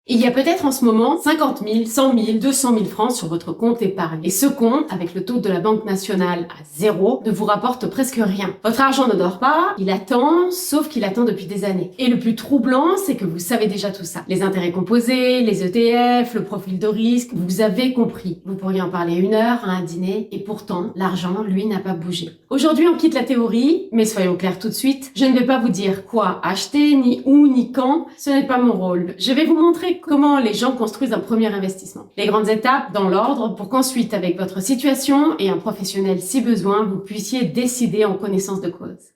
Il y a peut-être en ce moment 50 000, 100 000, 200 000 francs sur votre compte épargne. Et ce compte, avec le taux de la Banque nationale à 0, ne vous rapporte presque rien. Votre argent ne dort pas, il attend, sauf qu'il attend depuis des années. Et le plus troublant, c'est que vous savez déjà tout ça. Les intérêts composés, les ETF, le profil de risque, vous avez compris. Vous pourriez en parler 1 heure à un dîner, et pourtant, l'argent, lui, n'a pas bougé. Aujourd'hui, on quitte la théorie, mais soyons clairs tout de suite, je ne vais pas vous dire quoi acheter, ni où, ni quand, ce n'est pas mon rôle. Je vais vous montrer comment les gens construisent un premier investissement. Les grandes étapes dans l'ordre pour qu'ensuite, avec votre situation et un professionnel si besoin, vous puissiez décider en connaissance de cause.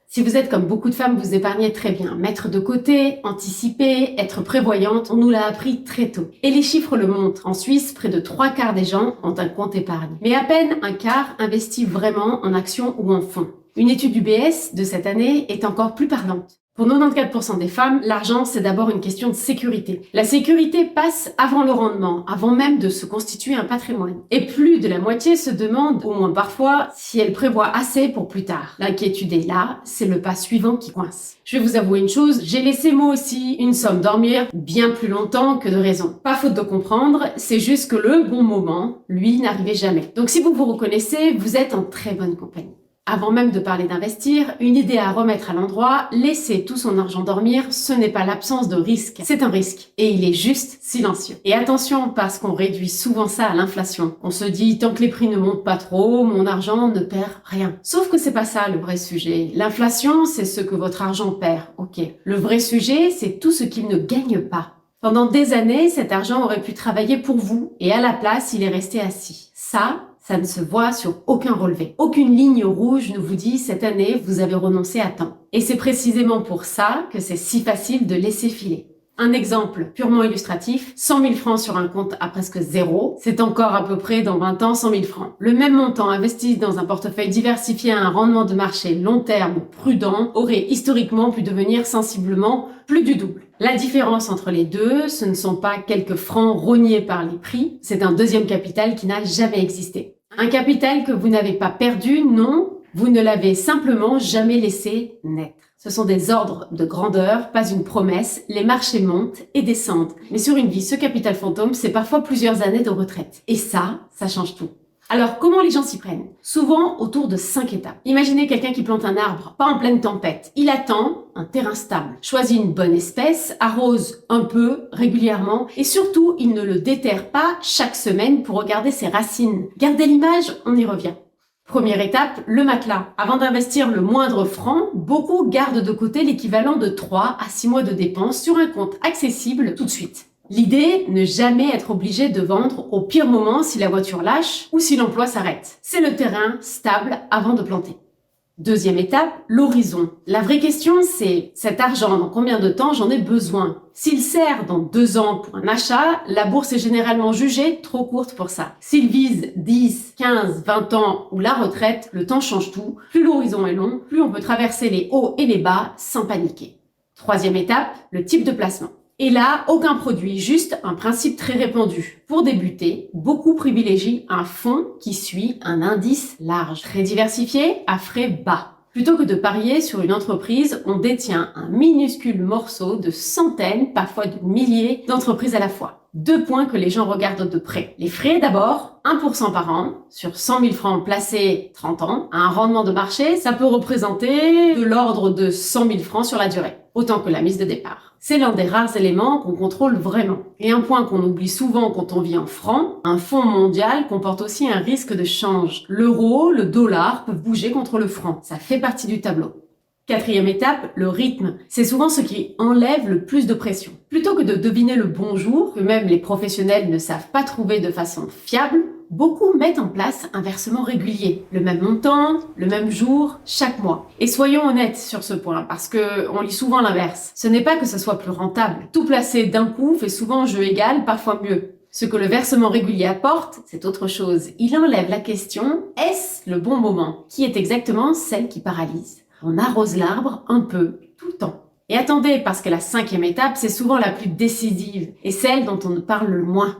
Si vous êtes comme beaucoup de femmes, vous épargnez très bien. Mettre de côté, anticiper, être prévoyante, on nous l'a appris très tôt. Et les chiffres le montrent. En Suisse, près de 3/4 des gens ont un compte épargne. Mais à peine un quart investit vraiment en actions ou en fonds. Une étude du BS de cette année est encore plus parlante. Pour 94% des femmes, l'argent, c'est d'abord une question de sécurité. La sécurité passe avant le rendement, avant même de se constituer un patrimoine. Et plus de la moitié se demande, au moins parfois, si elle prévoit assez pour plus tard. L'inquiétude est là, c'est le pas suivant qui coince. Je vais vous avouer une chose, j'ai laissé moi aussi une somme dormir bien plus longtemps que de raison. Pas faute de comprendre, c'est juste que le bon moment, lui, n'arrivait jamais. Donc si vous vous reconnaissez, vous êtes en très bonne compagnie. Avant même de parler d'investir, une idée à remettre à l'endroit, laisser tout son argent dormir, ce n'est pas l'absence de risque, c'est un risque. Et il est juste silencieux. Et attention, parce qu'on réduit souvent ça à l'inflation. On se dit, tant que les prix ne montent pas trop, mon argent ne perd rien. Sauf que c'est pas ça le vrai sujet. L'inflation, c'est ce que votre argent perd, ok. Le vrai sujet, c'est tout ce qu'il ne gagne pas. Pendant des années, cet argent aurait pu travailler pour vous, et à la place, il est resté assis. Ça ne se voit sur aucun relevé. Aucune ligne rouge ne vous dit « cette année, vous avez renoncé à temps ». Et c'est précisément pour ça que c'est si facile de laisser filer. Un exemple purement illustratif, 100 000 francs sur un compte à presque 0, c'est encore à peu près dans 20 ans 100 000 francs. Le même montant investi dans un portefeuille diversifié à un rendement de marché long terme prudent aurait historiquement pu devenir sensiblement plus du double. La différence entre les deux, ce ne sont pas quelques francs rognés par les prix, c'est un deuxième capital qui n'a jamais existé. Un capital que vous n'avez pas perdu, non, vous ne l'avez simplement jamais laissé naître. Ce sont des ordres de grandeur, pas une promesse, les marchés montent et descendent. Mais sur une vie, ce capital fantôme, c'est parfois plusieurs années de retraite. Et ça change tout. Alors, comment les gens s'y prennent? Souvent autour de 5 étapes. Imaginez quelqu'un qui plante un arbre, pas en pleine tempête. Il attend un terrain stable, choisit une bonne espèce, arrose un peu, régulièrement, et surtout, il ne le déterre pas chaque semaine pour regarder ses racines. Gardez l'image, on y revient. Première étape, le matelas. Avant d'investir le moindre franc, beaucoup gardent de côté l'équivalent de 3 à 6 mois de dépenses sur un compte accessible tout de suite. L'idée, ne jamais être obligé de vendre au pire moment si la voiture lâche ou si l'emploi s'arrête. C'est le terrain stable avant de planter. Deuxième étape, l'horizon. La vraie question, c'est cet argent, dans combien de temps j'en ai besoin? S'il sert dans 2 ans pour un achat, la bourse est généralement jugée trop courte pour ça. S'il vise 10, 15, 20 ans ou la retraite, le temps change tout. Plus l'horizon est long, plus on peut traverser les hauts et les bas sans paniquer. Troisième étape, le type de placement. Et là, aucun produit, juste un principe très répandu. Pour débuter, beaucoup privilégient un fonds qui suit un indice large, très diversifié, à frais bas. Plutôt que de parier sur une entreprise, on détient un minuscule morceau de centaines, parfois de milliers d'entreprises à la fois. 2 points que les gens regardent de près. Les frais d'abord, 1% par an, sur 100 000 francs placés 30 ans. À un rendement de marché, ça peut représenter de l'ordre de 100 000 francs sur la durée, autant que la mise de départ. C'est l'un des rares éléments qu'on contrôle vraiment. Et un point qu'on oublie souvent quand on vit en francs, un fonds mondial comporte aussi un risque de change. L'euro, le dollar peuvent bouger contre le franc. Ça fait partie du tableau. Quatrième étape, le rythme. C'est souvent ce qui enlève le plus de pression. Plutôt que de deviner le bon jour, que même les professionnels ne savent pas trouver de façon fiable, beaucoup mettent en place un versement régulier. Le même montant, le même jour, chaque mois. Et soyons honnêtes sur ce point, parce que on lit souvent l'inverse. Ce n'est pas que ce soit plus rentable. Tout placer d'un coup fait souvent jeu égal, parfois mieux. Ce que le versement régulier apporte, c'est autre chose. Il enlève la question, est-ce le bon moment? Qui est exactement celle qui paralyse. On arrose l'arbre un peu, tout le temps. Et attendez, parce que la 5e étape, c'est souvent la plus décisive, et celle dont on ne parle le moins.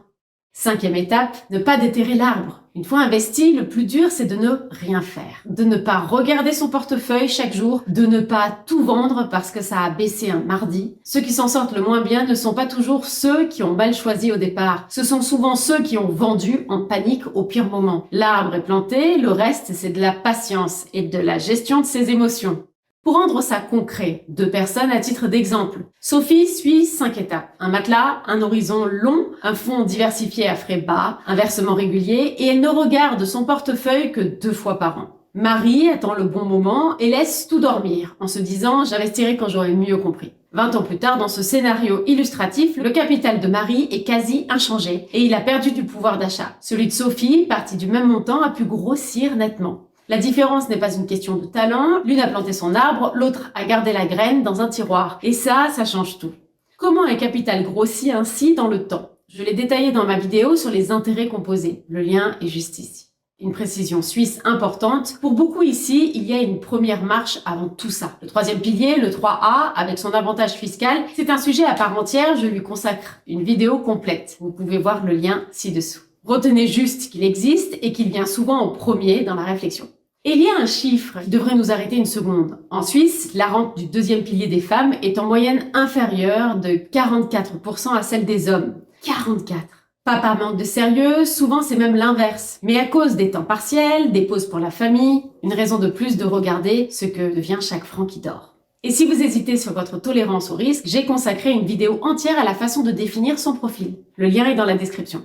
5e étape, ne pas déterrer l'arbre. Une fois investi, le plus dur, c'est de ne rien faire. De ne pas regarder son portefeuille chaque jour, de ne pas tout vendre parce que ça a baissé un mardi. Ceux qui s'en sortent le moins bien ne sont pas toujours ceux qui ont mal choisi au départ. Ce sont souvent ceux qui ont vendu en panique au pire moment. L'arbre est planté, le reste, c'est de la patience et de la gestion de ses émotions. Pour rendre ça concret, 2 personnes à titre d'exemple. Sophie suit 5 étapes. Un matelas, un horizon long, un fonds diversifié à frais bas, un versement régulier et elle ne regarde son portefeuille que 2 fois par an. Marie attend le bon moment et laisse tout dormir en se disant « j'investirai quand j'aurai mieux compris ». 20 ans plus tard, dans ce scénario illustratif, le capital de Marie est quasi inchangé et il a perdu du pouvoir d'achat. Celui de Sophie, parti du même montant, a pu grossir nettement. La différence n'est pas une question de talent, l'une a planté son arbre, l'autre a gardé la graine dans un tiroir. Et ça change tout. Comment un capital grossit ainsi dans le temps? Je l'ai détaillé dans ma vidéo sur les intérêts composés. Le lien est juste ici. Une précision suisse importante. Pour beaucoup ici, il y a une première marche avant tout ça. Le 3e pilier, le 3A, avec son avantage fiscal, c'est un sujet à part entière, je lui consacre une vidéo complète. Vous pouvez voir le lien ci-dessous. Retenez juste qu'il existe et qu'il vient souvent en premier dans la réflexion. Et il y a un chiffre qui devrait nous arrêter une seconde. En Suisse, la rente du 2e pilier des femmes est en moyenne inférieure de 44% à celle des hommes. 44! Pas par manque de sérieux, souvent c'est même l'inverse. Mais à cause des temps partiels, des pauses pour la famille, une raison de plus de regarder ce que devient chaque franc qui dort. Et si vous hésitez sur votre tolérance au risque, j'ai consacré une vidéo entière à la façon de définir son profil. Le lien est dans la description.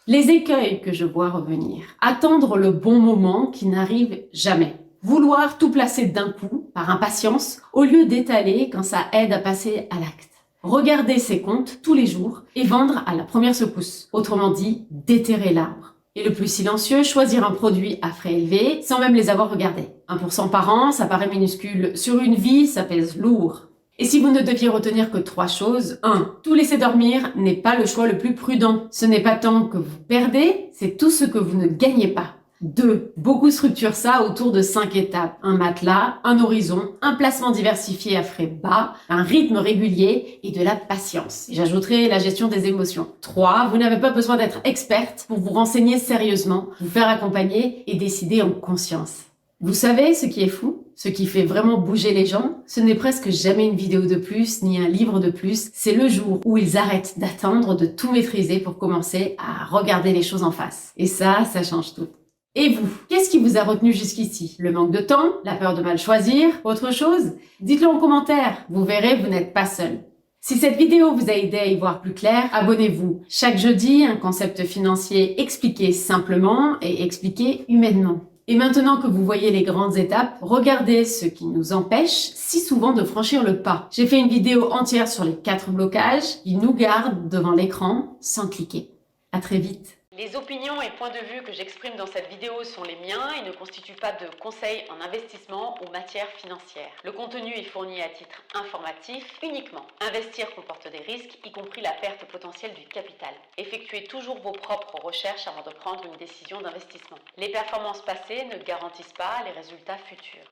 Les écueils que je vois revenir. Attendre le bon moment qui n'arrive jamais. Vouloir tout placer d'un coup, par impatience, au lieu d'étaler quand ça aide à passer à l'acte. Regarder ses comptes tous les jours et vendre à la première secousse. Autrement dit, déterrer l'arbre. Et le plus silencieux, choisir un produit à frais élevés sans même les avoir regardés. 1% par an, ça paraît minuscule. Sur une vie, ça pèse lourd. Et si vous ne deviez retenir que 3 choses, 1. Tout laisser dormir n'est pas le choix le plus prudent. Ce n'est pas tant que vous perdez, c'est tout ce que vous ne gagnez pas. 2. Beaucoup structurent ça autour de 5 étapes. Un matelas, un horizon, un placement diversifié à frais bas, un rythme régulier et de la patience. Et j'ajouterai la gestion des émotions. 3. Vous n'avez pas besoin d'être experte pour vous renseigner sérieusement, vous faire accompagner et décider en conscience. Vous savez ce qui est fou? Ce qui fait vraiment bouger les gens, ce n'est presque jamais une vidéo de plus, ni un livre de plus, c'est le jour où ils arrêtent d'attendre de tout maîtriser pour commencer à regarder les choses en face. Et ça change tout. Et vous, qu'est-ce qui vous a retenu jusqu'ici? Le manque de temps? La peur de mal choisir? Autre chose? Dites-le en commentaire, vous verrez, vous n'êtes pas seul. Si cette vidéo vous a aidé à y voir plus clair, abonnez-vous. Chaque jeudi, un concept financier expliqué simplement et expliqué humainement. Et maintenant que vous voyez les grandes étapes, regardez ce qui nous empêche si souvent de franchir le pas. J'ai fait une vidéo entière sur les 4 blocages qui nous gardent devant l'écran sans cliquer. À très vite. Les opinions et points de vue que j'exprime dans cette vidéo sont les miens et ne constituent pas de conseils en investissement ou matière financière. Le contenu est fourni à titre informatif uniquement. Investir comporte des risques, y compris la perte potentielle du capital. Effectuez toujours vos propres recherches avant de prendre une décision d'investissement. Les performances passées ne garantissent pas les résultats futurs.